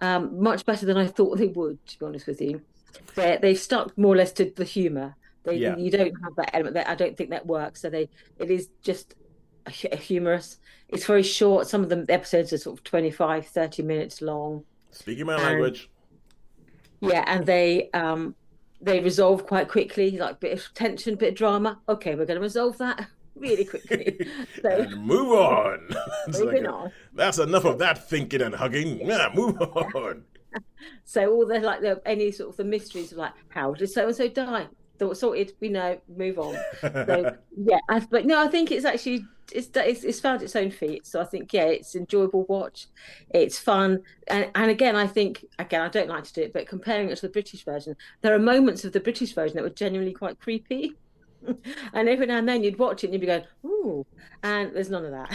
much better than I thought they would. To be honest with you, they've stuck more or less to the humour.
Yeah.
You don't have that element that I don't think that works. So it is just humorous. It's very short. Some of the episodes are sort of 25, 30 minutes long.
Speaking my language.
Yeah, and they resolve quite quickly, like bit of tension, bit of drama. Okay, we're going to resolve that really quickly. So,
and move on.
Moving on.
That's enough of that thinking and hugging. Yeah, move on.
So all any sort of the mysteries of like, how did so and so die? Thought sorted. We know. Move on. So yeah, but no, I think it's actually it's found its own feet. So I think it's enjoyable watch. It's fun, and again, I think I don't like to do it, but comparing it to the British version, there are moments of the British version that were genuinely quite creepy. And every now and then you'd watch it and you'd be going, ooh, and there's none of that.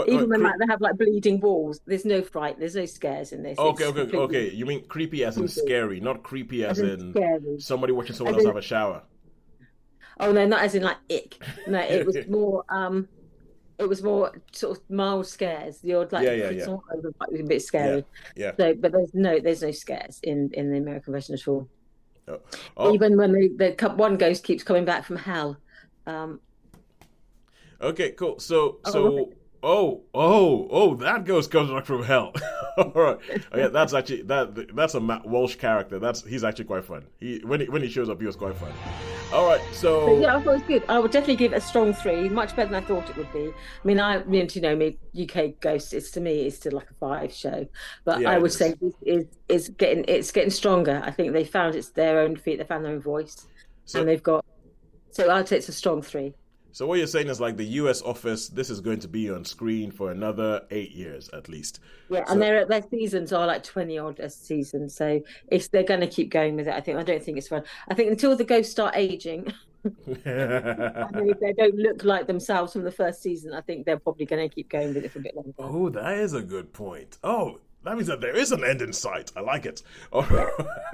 Even when they have like bleeding walls, there's no fright, there's no scares in this.
Okay. You mean creepy as in scary, not creepy as in
scary.
Somebody watching someone else have a shower.
Oh no, not as in like ick. No, it was more sort of mild scares. The odd a bit scary.
Yeah.
So, but there's no scares in the American version at all.
Oh.
Even when the one ghost keeps coming back from hell.
Okay, cool. So that ghost comes back from hell. All right. Okay, that's actually that's a Matt Walsh character. He's actually quite fun. When he shows up, he was quite fun. All right, so
yeah, I thought it was good. I would definitely give it a strong 3, much better than I thought it would be. I mean, you know me, UK Ghosts. It's still like a 5 show, but I would say it's getting stronger. I think they found their own feet. They found their own voice, and they've got. So I'd say it's a strong 3.
So what you're saying is like the US office, this is going to be on screen for another 8 years at least.
Yeah, and their seasons are like 20 odd a season, so if they're going to keep going with it, I don't think it's fun. I think until the ghosts start aging, and if they don't look like themselves from the first season, I think they're probably going to keep going with it for a bit longer.
Oh, that is a good point. Oh, that means that there is an end in sight. I like it. All right,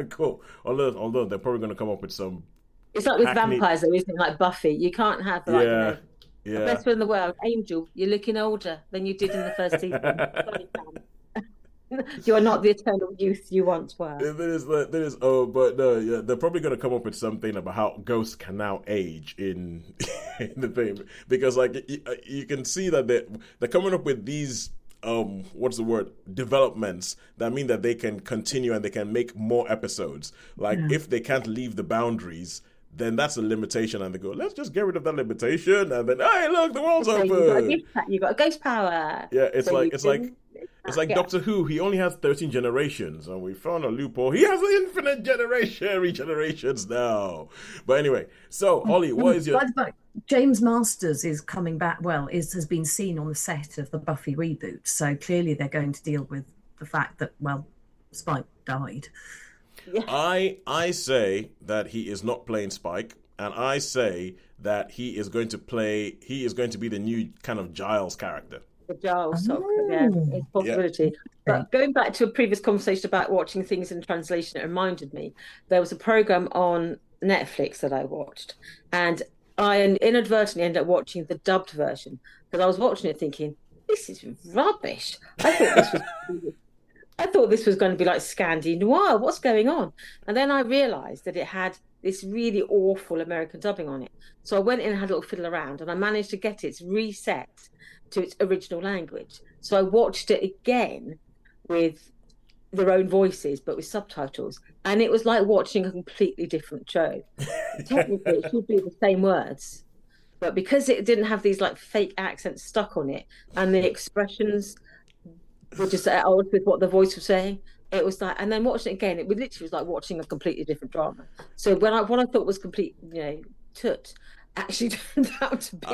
cool. Although they're probably going to come up with some.
It's like with vampires, though, isn't it? Like Buffy, you can't have the best one in the world, Angel. You're looking older than you did in the first season. Sorry, Sam. You are not the eternal youth you once were.
There is. Oh, but no, yeah, they're probably going to come up with something about how ghosts can now age in the thing, because like you can see that they're coming up with these. What's the word? Developments that mean that they can continue and they can make more episodes. Like if they can't leave the boundaries, then that's a limitation, and they go, let's just get rid of that limitation, and then hey, look, the world's open.
You got a ghost power.
Yeah, it's like Doctor Who. He only has 13 generations, and we found a loophole. He has infinite regenerations now. But anyway, so Ollie, what is your?
By the way, James Masters is coming back. Well, has been seen on the set of the Buffy reboot, so clearly they're going to deal with the fact that Spike died.
Yeah.
I say that he is not playing Spike, and I say that he is going to be the new kind of Giles character.
The Giles, it's a possibility. Yeah. But going back to a previous conversation about watching things in translation, it reminded me there was a program on Netflix that I watched, and I inadvertently ended up watching the dubbed version because I was watching it thinking, this is rubbish. I thought this was going to be like Scandi Noir. What's going on? And then I realised that it had this really awful American dubbing on it. So I went in and had a little fiddle around, and I managed to get it reset to its original language. So I watched it again with their own voices, but with subtitles. And it was like watching a completely different show. Technically, it should be the same words. But because it didn't have these like fake accents stuck on it, and the expressions were just at odds with what the voice was saying, it was like, and then watching it again, it literally was like watching a completely different drama. So what I thought was complete, toot, actually turned out to be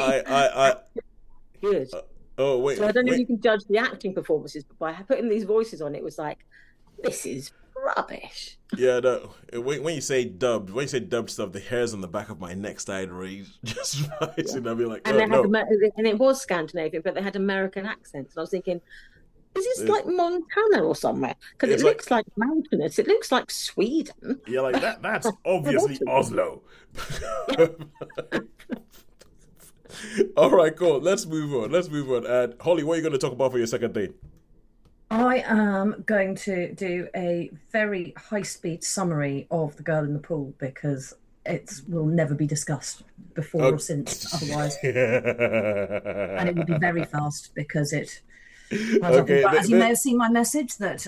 good.
Oh wait!
So I don't know if you can judge the acting performances, but by putting these voices on, it was like, this is rubbish.
Yeah, no. When you say dubbed stuff, the hairs on the back of my neck started raised just rising. I'd be like,
and it was Scandinavian, but they had American accents, and I was thinking, Is this like Montana or somewhere? Because it
It's like,
looks like mountainous. It looks like Sweden.
yeah, like that's obviously Oslo. All right, cool. Let's move on. And Holly, what are you going to talk about for your second date?
I am going to do a very high-speed summary of The Girl in the Pool because it will never be discussed before or since otherwise. And it will be very fast because it...
Okay,
but as you may have seen my message that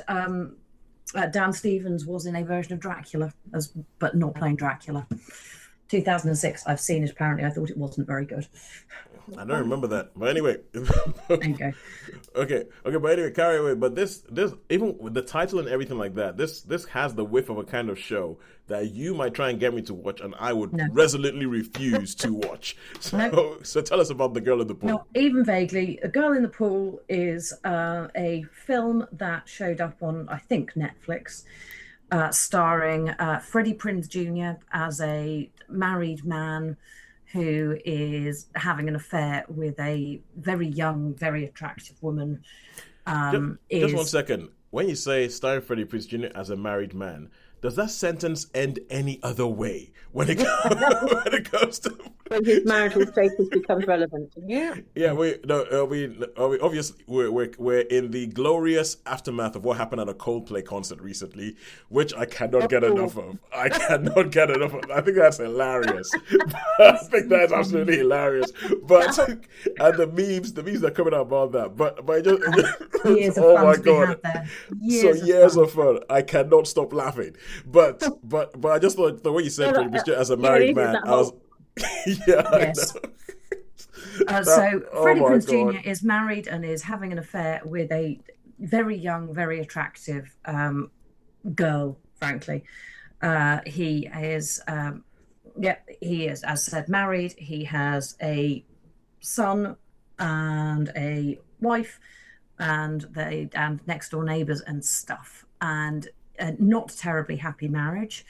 Dan Stevens was in a version of Dracula, but not playing Dracula. 2006, I've seen it apparently. I thought it wasn't very good.
I don't remember that, but anyway.
There you go.
Okay, but anyway, carry away. But this even with the title and everything like that, this has the whiff of a kind of show that you might try and get me to watch, and I would resolutely refuse to watch. So, so tell us about The Girl in the Pool.
Not even vaguely. A Girl in the Pool is a film that showed up on, I think, Netflix, starring Freddie Prinze Jr. as a married man who is having an affair with a very young, very attractive woman.
Just 1 second. When you say starring Freddie Prinze Jr. as a married man, does that sentence end any other way when it comes to
when his marital status becomes relevant? Yeah.
Yeah, we obviously we're in the glorious aftermath of what happened at a Coldplay concert recently, which I cannot get enough of. I think that's hilarious. I think that's absolutely hilarious. But and the memes that are coming out about that. But I just
years of
oh
fun
my
to be
god,
had there.
years of fun. I cannot stop laughing. But I just thought the way you said Freddie Prinze as a married man, I was.
Yes. So Freddie Prinze Jr. is married and is having an affair with a very young, very attractive girl. Frankly, he is, as I said, married. He has a son and a wife, and next door neighbours and stuff, and a not terribly happy marriage.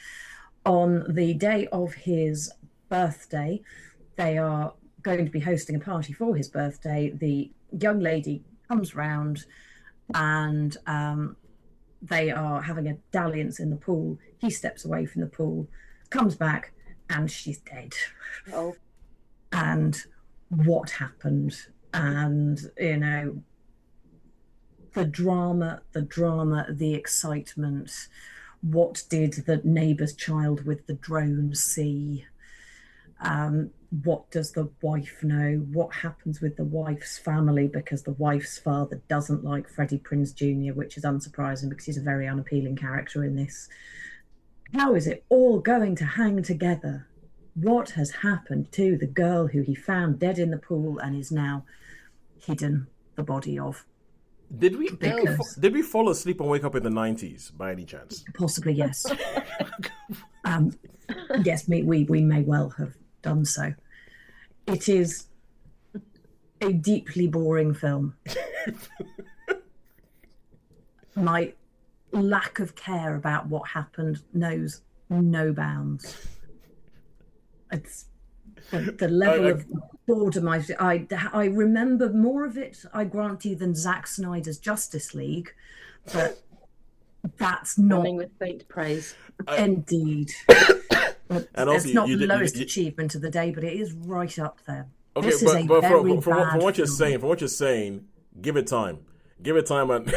On the day of his birthday, they are going to be hosting a party for his birthday. The young lady comes round and they are having a dalliance in the pool. He steps away from the pool, comes back, and she's dead.
Oh.
And what happened? And, the drama, the excitement. What did the neighbour's child with the drone see? What does the wife know? What happens with the wife's family? Because the wife's father doesn't like Freddie Prinze Jr., which is unsurprising because he's a very unappealing character in this. How is it all going to hang together? What has happened to the girl who he found dead in the pool and is now hidden the body of?
Did we fall asleep and wake up in the 90s by any chance?
Possibly, yes. Yes, we may well have done so. It is a deeply boring film. My lack of care about what happened knows no bounds. It's the level of boredom. I remember more of it, I grant you, than Zack Snyder's Justice League, but that's not
Running with faint praise.
Indeed.
And
it's not the lowest achievement of the day, but it is right up there.
Okay,
this
but
is
from what you're saying, give it time, and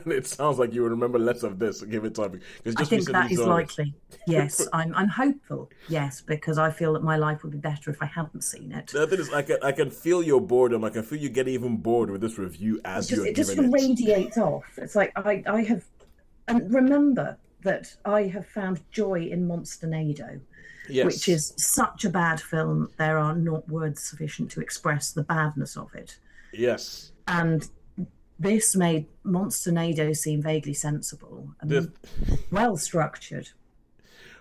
it sounds like you will remember less of this. Give it time, because
I think that is likely. Yes, I'm hopeful. Yes, because I feel that my life would be better if I hadn't seen it.
The thing is, I can feel your boredom. I can feel you getting even bored with this review as you're giving it.
It just radiates off. It's like I have, and remember that I have found joy in Monsternado. Yes. Which is such a bad film. There are not words sufficient to express the badness of it.
Yes.
And this made Monsternado seem vaguely sensible and well structured.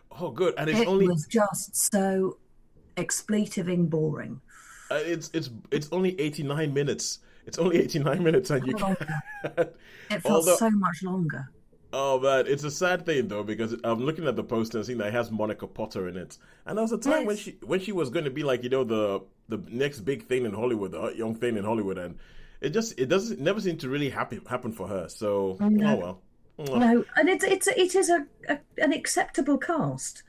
Oh, good. And
it was just so expletive boring.
It's only 89 minutes. It's only 89 minutes, and you can.
It felt so much longer.
Oh man, it's a sad thing though, because I'm looking at the poster and seeing that it has Monica Potter in it, and there was a time when she was going to be like, the next big thing in Hollywood, the young thing in Hollywood, and it doesn't never seem to really happen for her. So
No.
oh well. Oh.
No, and it is an acceptable cast.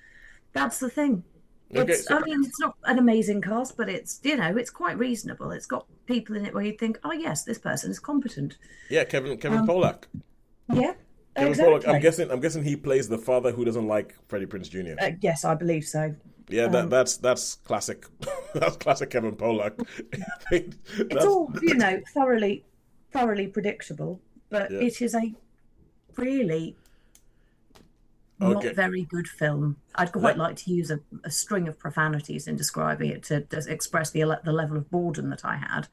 That's the thing.
Okay,
It's I mean it's not an amazing cast, but it's it's quite reasonable. It's got people in it where you think, oh yes, this person is competent.
yeah, Kevin Pollak.
Yeah,
Kevin
exactly.
Pollak. I'm guessing he plays the father who doesn't like Freddie Prinze Jr.
Yes, I believe so.
Yeah, that's classic. That's classic Kevin Pollak. I think
It's all thoroughly predictable, but
Yeah.
it is a really not
Okay.
very good film. I'd quite like to use a string of profanities in describing it to express the level of boredom that I had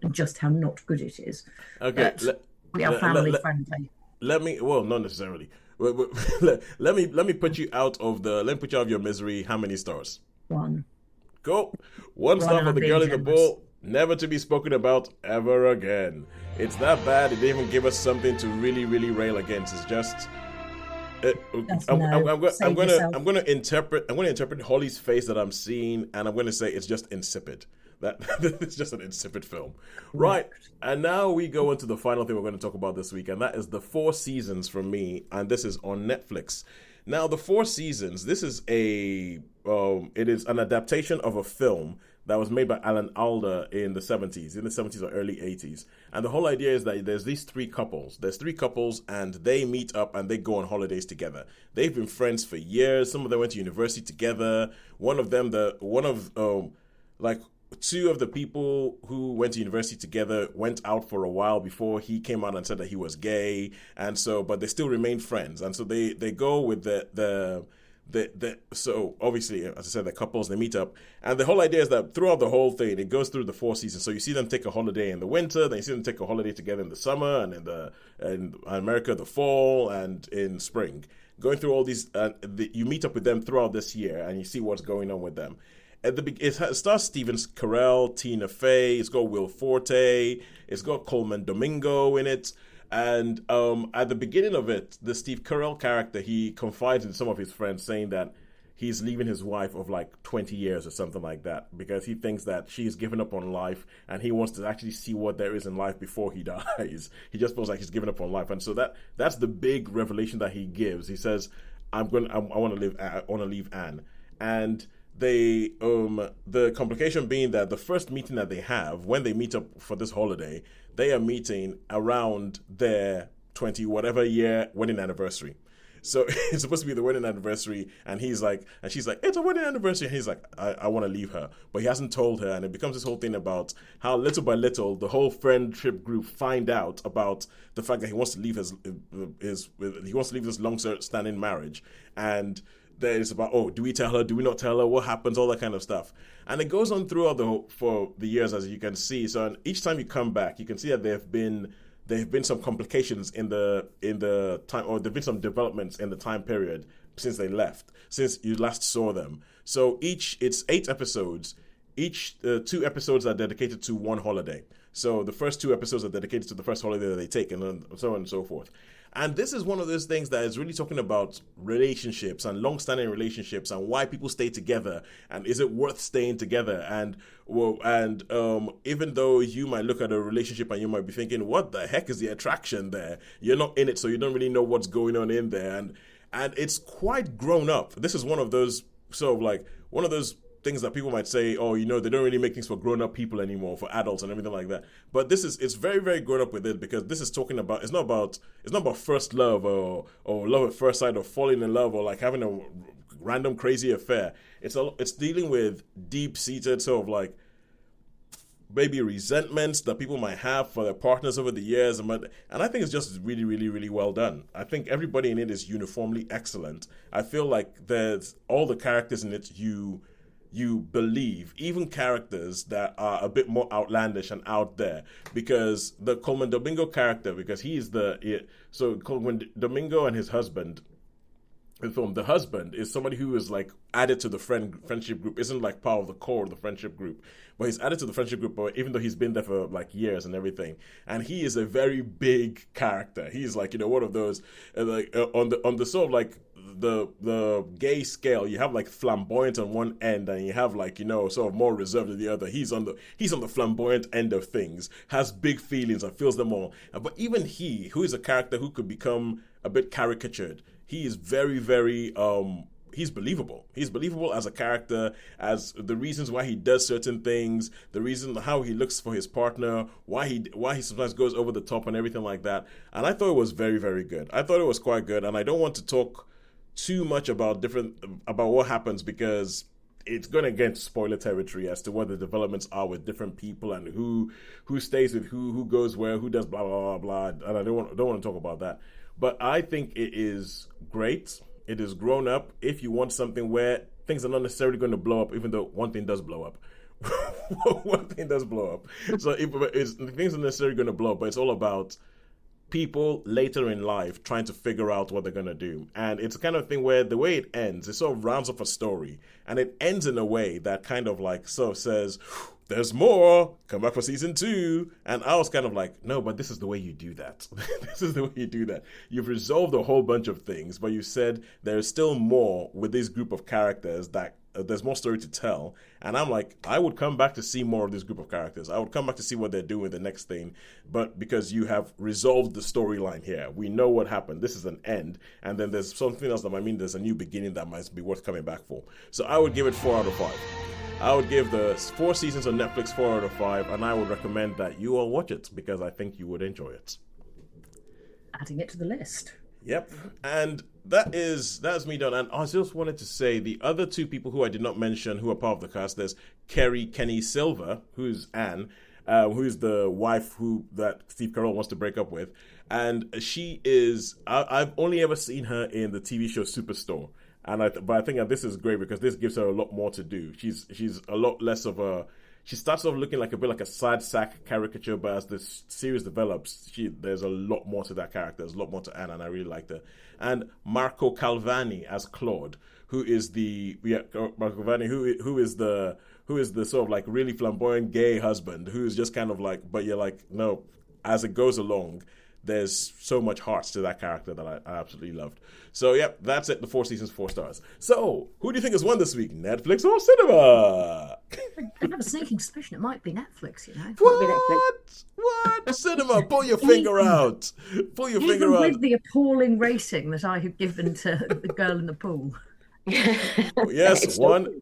and just how not good it is.
Okay.
But we are family friendly.
Let me. Well, not necessarily. Let me put you out of your misery. How many stars?
1.
Go. One star
and
for
I'm
The
being
Girl in the
generous.
Bull. Never to be spoken about ever again. It's that bad. It didn't even give us something to really, really rail against. It's just. I'm gonna interpret Holly's face that I'm seeing, and I'm gonna say it's just insipid. That it's just an insipid film, right? And now we go into the final thing we're going to talk about this week, and that is the 4 Seasons from me, and this is on Netflix. Now, the 4 Seasons. This is it is an adaptation of a film that was made by Alan Alda in the 70s or early 80s. And the whole idea is that there's these 3 couples. There's 3 couples, and they meet up and they go on holidays together. They've been friends for years. Some of them went to university together. Two of the people who went to university together went out for a while before he came out and said that he was gay, and so but they still remain friends, and so they go with so obviously, as I said, the couples, they meet up, and the whole idea is that throughout the whole thing, it goes through the 4 seasons. So you see them take a holiday in the winter, then you see them take a holiday together in the summer, and in America the fall, and in spring. Going through all these, you meet up with them throughout this year, and you see what's going on with them. It stars Steven Carell, Tina Fey. It's got Will Forte. It's got Coleman Domingo in it. And at the beginning of it, the Steve Carell character, he confides in some of his friends saying that he's leaving his wife of like 20 years or something like that because he thinks that she's given up on life and he wants to actually see what there is in life before he dies. He just feels like he's given up on life. And so that's the big revelation that he gives. He says, I want to leave Anne. And the complication being that the first meeting that they have, when they meet up for this holiday, they are meeting around their 20 whatever year wedding anniversary. So it's supposed to be the wedding anniversary, and she's like, it's a wedding anniversary. And he's like, I want to leave her, but he hasn't told her, and it becomes this whole thing about how little by little the whole friendship group find out about the fact that he wants to leave this long-standing marriage, and then it's about, oh, do we tell her? Do we not tell her? What happens? All that kind of stuff. And it goes on throughout for the years, as you can see. So each time you come back, you can see that there have been some complications in the time, or there've been some developments in the time period since you last saw them. So it's 8 episodes. Each 2 episodes are dedicated to one holiday. So the first 2 episodes are dedicated to the first holiday that they take, and then so on and so forth. And this is one of those things that is really talking about relationships and long-standing relationships and why people stay together, and is it worth staying together? And even though you might look at a relationship and you might be thinking, what the heck is the attraction there? You're not in it, so you don't really know what's going on in there. And it's quite grown up. This is one of those things that people might say, oh, they don't really make things for grown-up people anymore, for adults and everything like that. But it's very, very grown up with it, because this is talking about, it's not about first love or love at first sight or falling in love or like having a random crazy affair. It's dealing with deep-seated sort of like maybe resentments that people might have for their partners over the years. And I think it's just really, really, really well done. I think everybody in it is uniformly excellent. I feel like there's all the characters in it you believe, even characters that are a bit more outlandish and out there, because the Coleman Domingo character, because Coleman Domingo and his husband, the husband is somebody who is like added to the friendship group, isn't like part of the core of the friendship group, but he's added to the friendship group, even though he's been there for like years and everything. And he is a very big character. He's like, one of those on the sort of like the gay scale, you have like flamboyant on one end, and you have like, you know, sort of more reserved on the other. He's on the flamboyant end of things, has big feelings and feels them all. But even he, who is a character who could become a bit caricatured, he is very, very he's believable. He's believable as a character, as the reasons why he does certain things, the reason how he looks for his partner, why he sometimes goes over the top and everything like that. And I thought it was very, very good. I thought it was quite good, and I don't want to talk too much about what happens, because it's going to get into spoiler territory as to what the developments are with different people and who stays with who goes where, who does blah blah blah blah. And I don't want to talk about that. But I think it is great. It is grown up. If you want something where things are not necessarily going to blow up, even though one thing does blow up. One thing does blow up. So things are necessarily going to blow up, but it's all about people later in life trying to figure out what they're going to do. And it's the kind of thing where the way it ends, it sort of rounds up a story, and it ends in a way that kind of like sort of says, there's more, come back for season 2. And I was kind of like, no, but this is the way you do that. This is the way you do that. You've resolved a whole bunch of things, but you said there's still more with this group of characters, that there's more story to tell. And I'm like, I would come back to see more of this group of characters. I would come back to see what they're doing with the next thing. But because you have resolved the storyline here, we know what happened. This is an end. And then there's something else that might mean there's a new beginning that might be worth coming back for. So I would give it 4 out of 5. I would give the 4 seasons on Netflix 4 out of 5, and I would recommend that you all watch it, because I think you would enjoy it.
Adding it to the list.
Yep, and that's me done. And I just wanted to say the other 2 people who I did not mention who are part of the cast. There's Kenny Silver, who's Anne, who's the wife that Steve Carell wants to break up with, and she is. I've only ever seen her in the TV show Superstore. But I think that this is great because this gives her a lot more to do. She's a lot less of a. She starts off looking like a bit like a sad sack caricature, but as the series develops, there's a lot more to that character. There's a lot more to Anna, and I really liked her. And Marco Calvani as Claude, who is the sort of like really flamboyant gay husband who's just kind of like, but you're like, no, as it goes along, there's so much heart to that character that I absolutely loved. So, yep, that's it. The 4 seasons, 4 stars. So, who do you think has won this week? Netflix or cinema?
I have a sneaking suspicion it might be Netflix, you know.
What? Cinema, pull your finger out. Pull your finger out.
Even with the appalling rating that I have given to The Girl in the Pool.
Yes, one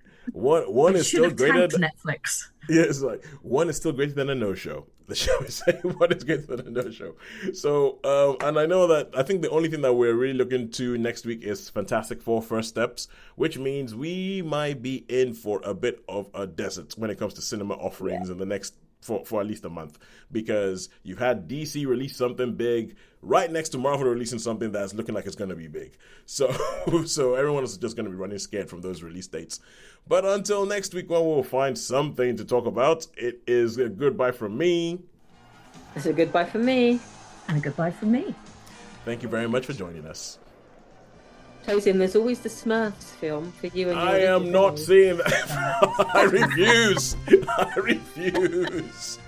is still greater than
Netflix.
Yeah, it's like one is still greater than a no-show. The show is saying one is greater than a no-show. So, and I know that I think the only thing that we're really looking to next week is Fantastic Four First Steps, which means we might be in for a bit of a desert when it comes to cinema offerings in the next for at least a month, because you've had DC release something big right next to Marvel releasing something that's looking like it's going to be big. So everyone is just going to be running scared from those release dates. But until next week, when we'll find something to talk about, it is a goodbye from me.
It's a goodbye from me.
And a goodbye from me.
Thank you very much for joining us.
Tosin, there's always the Smurfs film for you and your
I am not seeing that. I refuse.